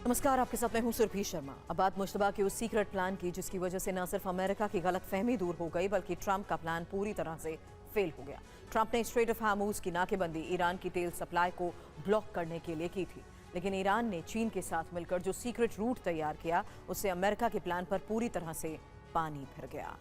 नमस्कार, आपके साथ मैं हूं सुरभि शर्मा। अब बात मुश्तबा के उस सीक्रेट प्लान की जिसकी वजह से न सिर्फ अमेरिका की गलतफहमी दूर हो गई बल्कि ट्रंप का प्लान पूरी तरह से फेल हो गया। ट्रंप ने स्ट्रेट ऑफ हार्मूज की नाकेबंदी ईरान की तेल सप्लाई को ब्लॉक करने के लिए की थी, लेकिन ईरान ने चीन के साथ मिलकर जो सीक्रेट रूट तैयार किया उससे अमेरिका के प्लान पर पूरी तरह से पानी फिर गया।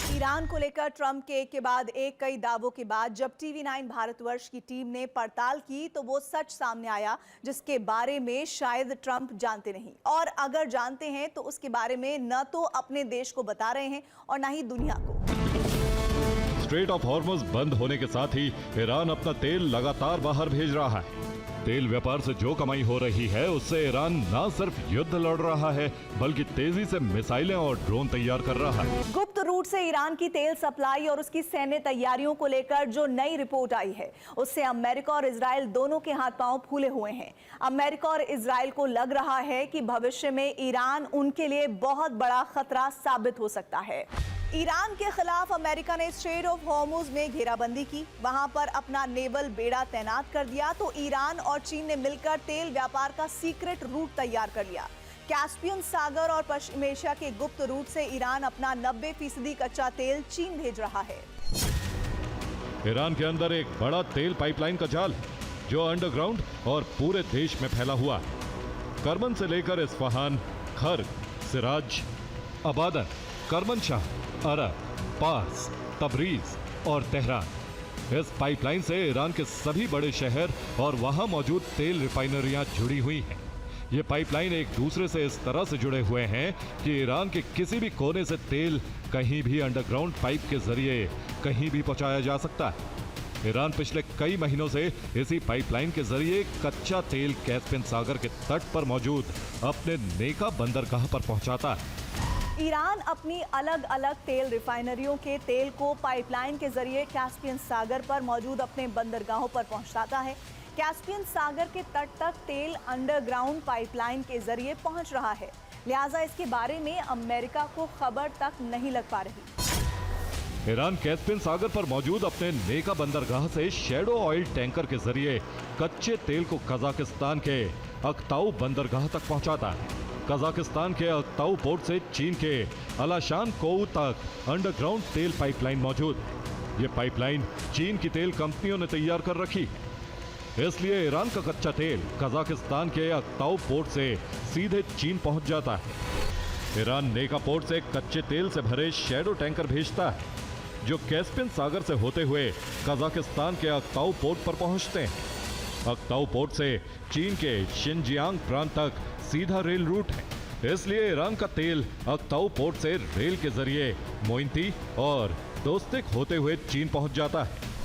ईरान को लेकर ट्रंप के एक के बाद एक कई दावों के बाद जब टीवी9 भारतवर्ष की टीम ने पड़ताल की तो वो सच सामने आया जिसके बारे में शायद ट्रंप जानते नहीं, और अगर जानते हैं तो उसके बारे में न तो अपने देश को बता रहे हैं और न ही दुनिया को। स्ट्रेट ऑफ हॉर्मुज़ बंद होने के साथ ही ईरान अपना तेल लगातार बाहर भेज रहा है। तेल व्यापार से जो कमाई हो रही है उससे ईरान न सिर्फ युद्ध लड़ रहा है बल्कि तेजी से मिसाइलें और ड्रोन तैयार कर रहा है। गुप्त रूट से ईरान की तेल सप्लाई और उसकी सैन्य तैयारियों को लेकर जो नई रिपोर्ट आई है उससे अमेरिका और इजराइल दोनों के हाथ पांव फूले हुए हैं। अमेरिका और इजराइल को लग रहा है कि भविष्य में ईरान उनके लिए बहुत बड़ा खतरा साबित हो सकता है। ईरान के खिलाफ अमेरिका ने स्ट्रेट ऑफ हॉर्मुज़ में घेराबंदी की, वहां पर अपना नेवल बेड़ा तैनात कर दिया तो ईरान और चीन ने मिलकर तेल व्यापार का सीक्रेट रूट तैयार कर लिया। कैस्पियन सागर और पश्चिम एशिया के गुप्त रूट से ईरान अपना 90% कच्चा तेल चीन भेज रहा है। ईरान के अंदर एक बड़ा तेल पाइपलाइन का जाल है जो अंडरग्राउंड और पूरे देश में फैला हुआ है। करमन से लेकर इस्फहान, खर्ग, सिराज, अबादन, करमनशाह, अरब, पार्स, तबरीज और तेहरान। इस पाइपलाइन से ईरान के सभी बड़े शहर और वहां मौजूद तेल रिफाइनरियां जुड़ी हुई हैं। ये पाइपलाइन एक दूसरे से इस तरह से जुड़े हुए हैं कि ईरान के किसी भी कोने से तेल कहीं भी अंडरग्राउंड पाइप के जरिए कहीं भी पहुंचाया जा सकता है। ईरान पिछले कई महीनों से इसी पाइपलाइन के जरिए कच्चा तेल कैस्पियन सागर के तट पर मौजूद अपने नेका बंदरगाह पर पहुंचाता है। ईरान अपनी अलग अलग तेल रिफाइनरियों के तेल को पाइपलाइन के जरिए कैस्पियन सागर पर मौजूद अपने बंदरगाहों पर पहुंचाता है। कैस्पियन सागर के तट तक तेल अंडरग्राउंड पाइपलाइन के जरिए पहुंच रहा है, लिहाजा इसके बारे में अमेरिका को खबर तक नहीं लग पा रही। ईरान कैस्पियन सागर पर मौजूद अपने नेका बंदरगाह से शैडो ऑयल टैंकर के जरिए कच्चे तेल को कजाकिस्तान के अक्ताऊ बंदरगाह तक पहुंचाता है। कजाकिस्तान के अक्ताऊ पोर्ट से चीन के अलाशान कोऊ तक अंडरग्राउंड तेल पाइपलाइन मौजूद। ये पाइपलाइन चीन की तेल कंपनियों ने तैयार कर रखी है, इसलिए ईरान का कच्चा तेल कजाकिस्तान के अक्ताऊ पोर्ट से सीधे चीन पहुंच जाता है। ईरान नेका पोर्ट से कच्चे तेल से भरे शैडो टैंकर भेजता है जो कैस्पियन सागर से होते हुए कजाकिस्तान के अक्ताऊ पोर्ट पर पहुंचते हैं। अक्ताऊ पोर्ट से चीन के शिनजियांग प्रांत तक सीधा रेल रूट है, इसलिए ईरान का तेल अक्ताऊ पोर्ट से रेल के जरिए मोइंती और दोस्तिक होते हुए चीन पहुंच जाता है।